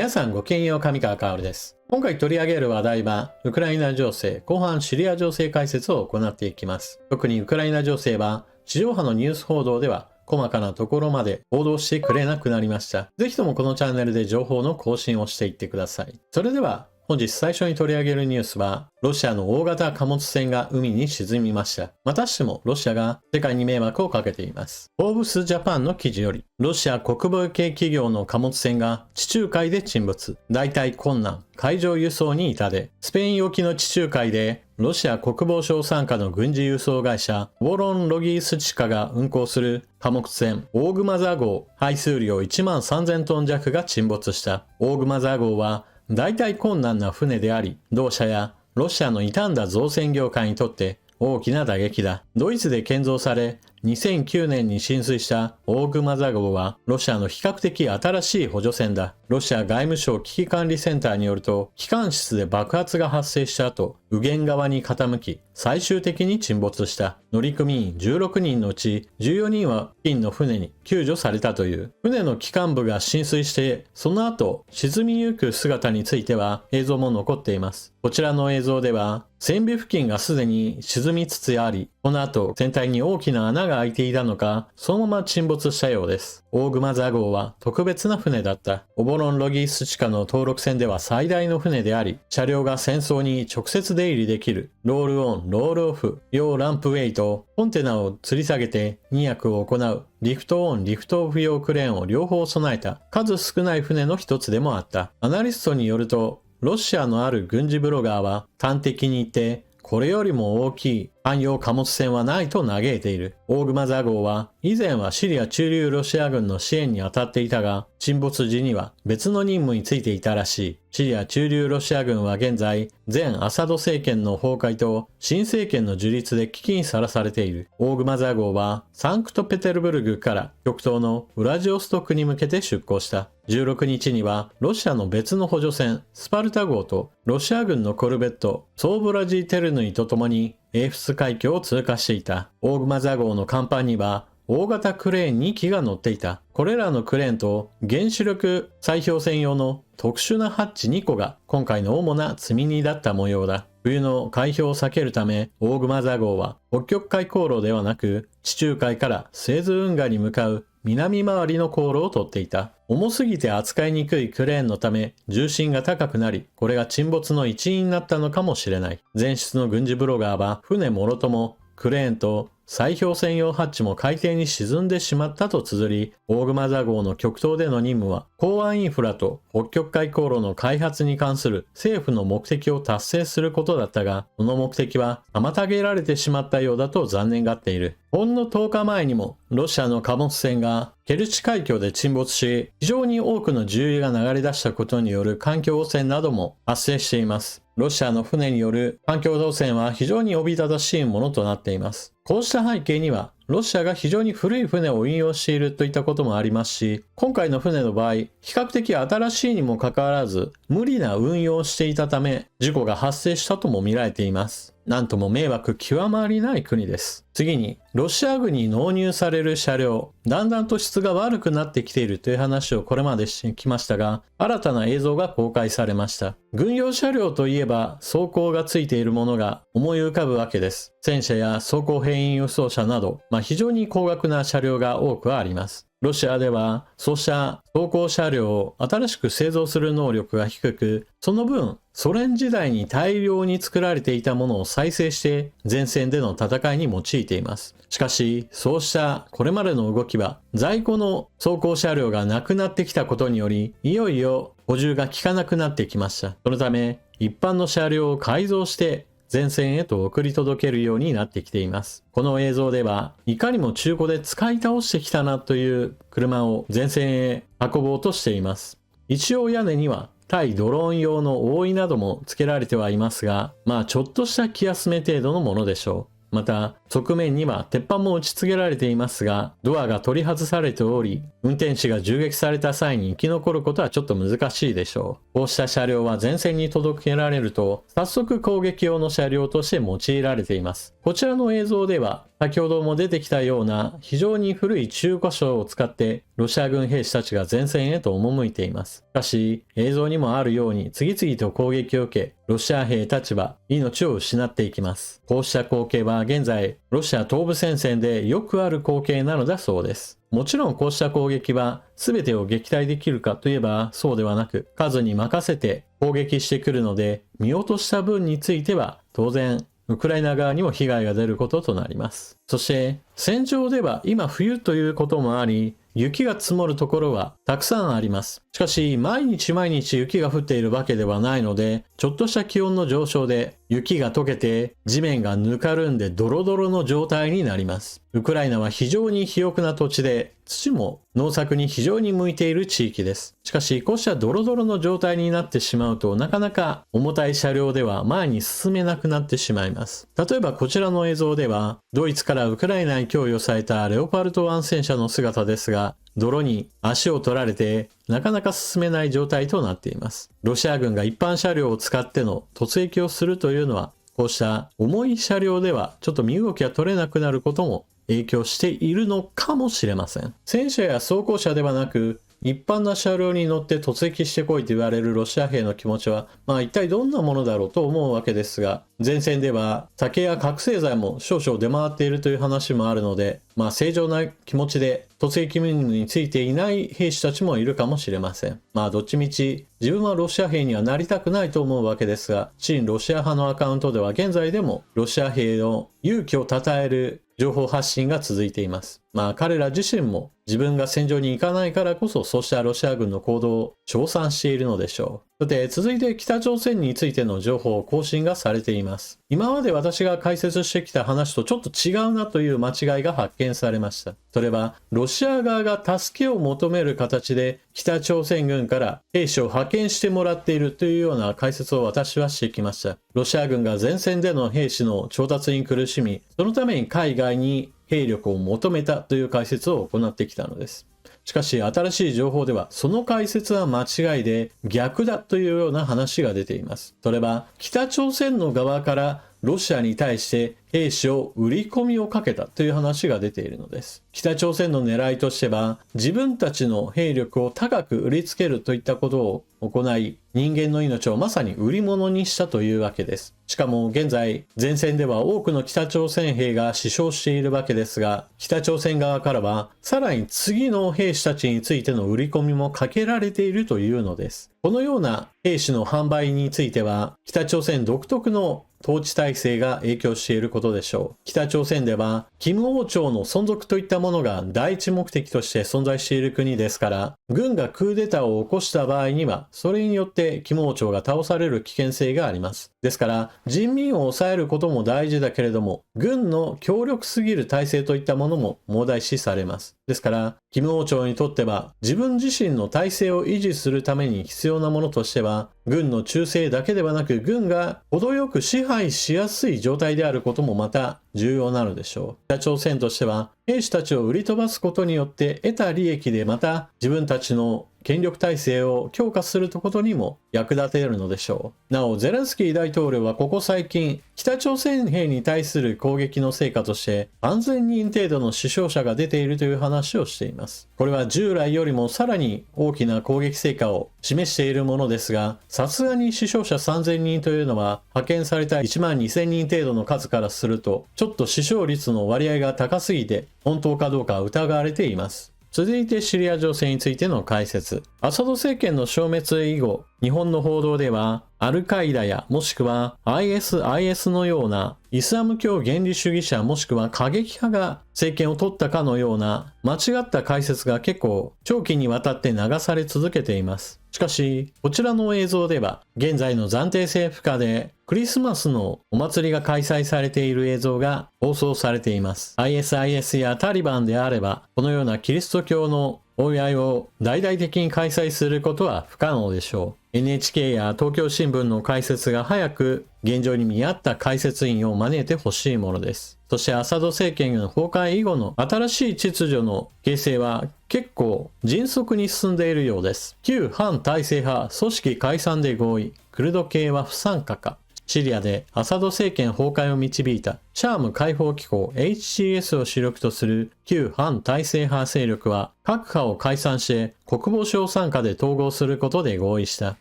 皆さんごきげんよう、上川薫です。今回取り上げる話題は、ウクライナ情勢、後半シリア情勢解説を行っていきます。特にウクライナ情勢は、地上波のニュース報道では、細かなところまで報道してくれなくなりました。ぜひともこのチャンネルで情報の更新をしていってください。それでは、本日最初に取り上げるニュースは、ロシアの大型貨物船が海に沈みました。またしてもロシアが世界に迷惑をかけています。フォーブスジャパンの記事より、ロシア国防系企業の貨物船が地中海で沈没。代替困難、海上輸送に痛手。スペイン沖の地中海で、ロシア国防省傘下の軍事輸送会社、ウォロン・ロギースチカが運航する貨物船、オーグマザー号、排水量1万3000トン弱が沈没した。オーグマザー号は、代替困難な船であり、同社やロシアの傷んだ造船業界にとって大きな打撃だ。ドイツで建造され、2009年に浸水したオーグマザ号はロシアの比較的新しい補助船だ。ロシア外務省危機管理センターによると、機関室で爆発が発生した後、右舷側に傾き、最終的に沈没した。乗組員16人のうち14人は付近の船に救助されたという。船の機関部が浸水して、その後沈みゆく姿については映像も残っています。こちらの映像では、船尾付近がすでに沈みつつあり、この後船体に大きな穴が開いていたのか、そのまま沈没したようです。オーグマザ号は特別な船だった。オボロン・ロギースチカの登録船では最大の船であり、車両が戦争に直接出入りできる、ロールオン、ロールオフ、用ランプウェイと、コンテナを吊り下げて2役を行う、リフトオン、リフトオフ用クレーンを両方備えた、数少ない船の一つでもあった。アナリストによると、ロシアのある軍事ブロガーは端的に言って、これよりも大きい汎用貨物船はないと嘆いている。オーグマザ号は以前はシリア中流ロシア軍の支援に当たっていたが、沈没時には別の任務についていたらしい。シリア中流ロシア軍は現在、前アサド政権の崩壊と新政権の樹立で危機にさらされている。オーグマザ号はサンクトペテルブルクから極東のウラジオストクに向けて出港した。16日にはロシアの別の補助船スパルタ号とロシア軍のコルベットソーブラジーテルヌイと共にエーフス海峡を通過していた。オーグマザ号の甲板には大型クレーン2機が乗っていた。これらのクレーンと原子力砕氷船用の特殊なハッチ2個が今回の主な積み荷だった模様だ。冬の海氷を避けるため、オーグマザ号は北極海航路ではなく地中海からスエズ運河に向かう南回りの航路をとっていた。重すぎて扱いにくいクレーンのため重心が高くなり、これが沈没の一因になったのかもしれない。前出の軍事ブロガーは船もろともクレーンと砕氷専用ハッチも海底に沈んでしまったと綴り、オーグマザ号の極東での任務は港湾インフラと北極海航路の開発に関する政府の目的を達成することだったが、この目的は妨げられてしまったようだと残念がっている。ほんの10日前にもロシアの貨物船がケルチ海峡で沈没し、非常に多くの重油が流れ出したことによる環境汚染なども発生しています。ロシアの船による環境汚染は非常におびただしいものとなっています。こうした背景には、ロシアが非常に古い船を運用しているといったこともありますし、今回の船の場合、比較的新しいにもかかわらず、無理な運用をしていたため、事故が発生したとも見られています。なんとも迷惑極まりない国です。次に、ロシア軍に納入される車両、だんだんと質が悪くなってきているという話をこれまでしてきましたが、新たな映像が公開されました。軍用車両といえば、装甲がついているものが思い浮かぶわけです。戦車や装甲兵員輸送車など、非常に高額な車両が多くあります。ロシアではそうした装甲車両を新しく製造する能力が低く、その分ソ連時代に大量に作られていたものを再生して前線での戦いに用いています。しかしそうしたこれまでの動きは在庫の装甲車両がなくなってきたことにより、いよいよ補充が効かなくなってきました。そのため一般の車両を改造して前線へと送り届けるようになってきています。この映像ではいかにも中古で使い倒してきたなという車を前線へ運ぼうとしています。一応屋根には対ドローン用の覆いなども付けられてはいますが、ちょっとした気休め程度のものでしょう。また側面には鉄板も打ち付けられていますが、ドアが取り外されており、運転士が銃撃された際に生き残ることはちょっと難しいでしょう。こうした車両は前線に届けられると早速攻撃用の車両として用いられています。こちらの映像では、先ほども出てきたような非常に古い中古車を使ってロシア軍兵士たちが前線へと赴いています。しかし、映像にもあるように次々と攻撃を受け、ロシア兵たちは命を失っていきます。こうした光景は現在、ロシア東部戦線でよくある光景なのだそうです。もちろんこうした攻撃は全てを撃退できるかといえばそうではなく、数に任せて攻撃してくるので、見落とした分については当然、ウクライナ側にも被害が出ることとなります。そして、戦場では今冬ということもあり、雪が積もるところはたくさんあります。しかし、毎日雪が降っているわけではないので、ちょっとした気温の上昇で雪が溶けて地面がぬかるんでドロドロの状態になります。ウクライナは非常に肥沃な土地で、土も農作に非常に向いている地域です。しかし、こうしたドロドロの状態になってしまうと、なかなか重たい車両では前に進めなくなってしまいます。例えばこちらの映像では、ドイツからウクライナに供与されたレオパルト1戦車の姿ですが、泥に足を取られてなかなか進めない状態となっています。ロシア軍が一般車両を使っての突撃をするというのは、こうした重い車両ではちょっと身動きが取れなくなることも影響しているのかもしれません。戦車や装甲車ではなく、一般な車両に乗って突撃してこいと言われるロシア兵の気持ちは、一体どんなものだろうと思うわけですが、前線では酒や覚醒剤も少々出回っているという話もあるので、正常な気持ちで突撃任務についていない兵士たちもいるかもしれません。どっちみち自分はロシア兵にはなりたくないと思うわけですが、親ロシア派のアカウントでは現在でもロシア兵の勇気を称える情報発信が続いています。彼ら自身も自分が戦場に行かないからこそそうしたロシア軍の行動を称賛しているのでしょう。さて続いて北朝鮮についての情報更新がされています。今まで私が解説してきた話とちょっと違うなという間違いが発見されました。それはロシア側が助けを求める形で北朝鮮軍から兵士を派遣してもらっているというような解説を私はしてきました。ロシア軍が前線での兵士の調達に苦しみ、そのために海外に兵力を求めたという解説を行ってきたのです。しかし新しい情報ではその解説は間違いで逆だというような話が出ています。それは北朝鮮の側からロシアに対して兵士を売り込みをかけたという話が出ているのです。北朝鮮の狙いとしては自分たちの兵力を高く売りつけるといったことを行い、人間の命をまさに売り物にしたというわけです。しかも現在前線では多くの北朝鮮兵が死傷しているわけですが、北朝鮮側からはさらに次の兵士たちについての売り込みもかけられているというのです。このような兵士の販売については北朝鮮独特の統治体制が影響していることでしょう。北朝鮮では、金王朝の存続といったものが第一目的として存在している国ですから、軍がクーデターを起こした場合には、それによって金王朝が倒される危険性があります。ですから、人民を抑えることも大事だけれども、軍の強力すぎる体制といったものも問題視されます。ですから、金王朝にとっては、自分自身の体制を維持するために必要なものとしては、軍の忠誠だけではなく、軍が程よく支配しやすい状態であることもまた重要なのでしょう。北朝鮮としては、兵士たちを売り飛ばすことによって得た利益でまた自分たちの権力体制を強化することにも役立てるのでしょう。なお、ゼレンスキー大統領はここ最近、北朝鮮兵に対する攻撃の成果として3000人程度の死傷者が出ているという話をしています。これは従来よりもさらに大きな攻撃成果を示しているものですが、さすがに死傷者3000人というのは派遣された1万2000人程度の数からすると、ちょっと死傷率の割合が高すぎて本当かどうか疑われています。続いてシリア情勢についての解説。アサド政権の消滅以後、日本の報道では、アルカイダやもしくは ISIS のようなイスラム教原理主義者もしくは過激派が政権を取ったかのような間違った解説が結構長期にわたって流され続けています。しかし、こちらの映像では現在の暫定政府下でクリスマスのお祭りが開催されている映像が放送されています。ISIS やタリバンであれば、このようなキリスト教のお祝いを大々的に開催することは不可能でしょう。NHK や東京新聞の解説が早く現状に見合った解説員を招いてほしいものです。そしてアサド政権の崩壊以後の新しい秩序の形成は結構迅速に進んでいるようです。旧反体制派組織解散で合意、クルド系は不参加か。シリアでアサド政権崩壊を導いたシャーム解放機構 HTS を主力とする旧反体制派勢力は各派を解散して国防省傘下で統合することで合意した。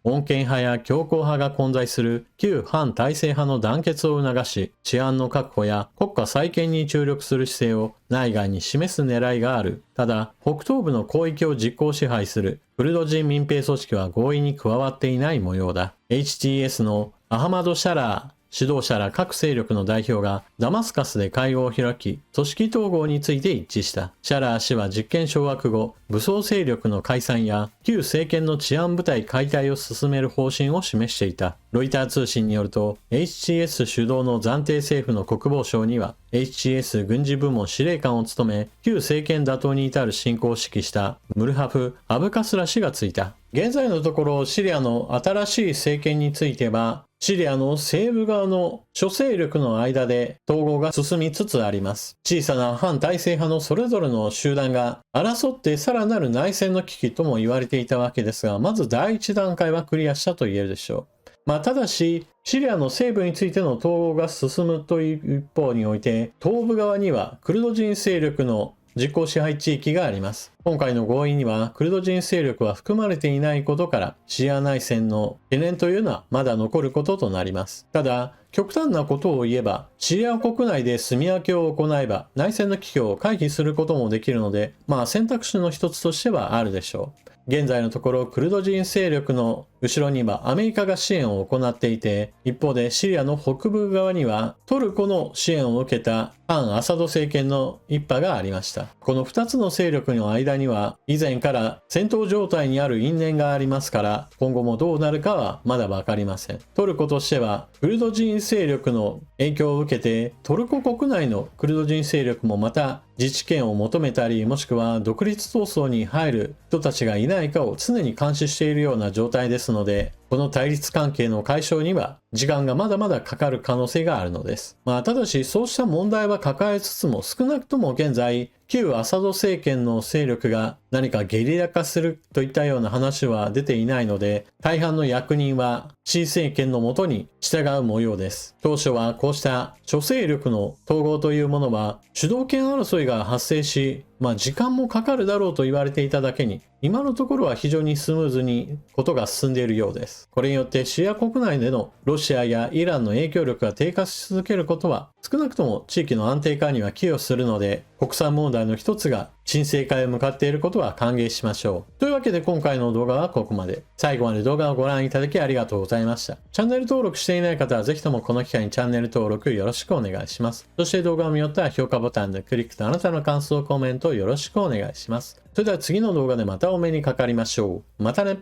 穏健派や強硬派が混在する旧反体制派の団結を促し、治安の確保や国家再建に注力する姿勢を内外に示す狙いがある。ただ、北東部の広域を実効支配するクルド人民兵組織は合意に加わっていない模様だ。HTS のアハマド・シャラー指導者ら各勢力の代表がダマスカスで会合を開き、組織統合について一致した。シャラー氏は実権掌握後、武装勢力の解散や旧政権の治安部隊解体を進める方針を示していた。ロイター通信によると、HTS 主導の暫定政府の国防省には、HTS 軍事部門司令官を務め、旧政権打倒に至る進行を指揮したムルハフ・アブカスラ氏がついた。現在のところ、シリアの新しい政権については、シリアの西部側の諸勢力の間で統合が進みつつあります。小さな反体制派のそれぞれの集団が争ってさらなる内戦の危機とも言われていたわけですが、まず第一段階はクリアしたと言えるでしょう。ただし、シリアの西部についての統合が進むという一方において、東部側にはクルド人勢力の実効支配地域があります。今回の合意にはクルド人勢力は含まれていないことからシア内戦の懸念というのはまだ残ることとなります。ただ、極端なことを言えばシリア国内で住み分けを行えば内戦の危機を回避することもできるので、選択肢の一つとしてはあるでしょう。現在のところクルド人勢力の後ろにはアメリカが支援を行っていて、一方でシリアの北部側にはトルコの支援を受けた反アサド政権の一派がありました。この2つの勢力の間には以前から戦闘状態にある因縁がありますから、今後もどうなるかはまだ分かりません。トルコとしてはクルド人勢力の影響を受けてトルコ国内のクルド人勢力もまた自治権を求めたり、もしくは独立闘争に入る人たちがいないかを常に監視しているような状態ですので、この対立関係の解消には時間がまだまだかかる可能性があるのです。ただしそうした問題は抱えつつも、少なくとも現在旧アサド政権の勢力が何かゲリラ化するといったような話は出ていないので、大半の役人は新政権のもとに従う模様です。当初はこうした諸勢力の統合というものは主導権争いが発生し、時間もかかるだろうと言われていただけに、今のところは非常にスムーズにことが進んでいるようです。これによってシリア国内でのロシアやイランの影響力が低下し続けることは、少なくとも地域の安定化には寄与するので、国際問題の一つが沈静化へ向かっていることは歓迎しましょう。というわけで今回の動画はここまで。最後まで動画をご覧いただきありがとうございました。チャンネル登録していない方はぜひともこの機会にチャンネル登録よろしくお願いします。そして動画を見よったら評価ボタンでクリックとあなたの感想、コメントよろしくお願いします。それでは次の動画でまたお目にかかりましょう。またね。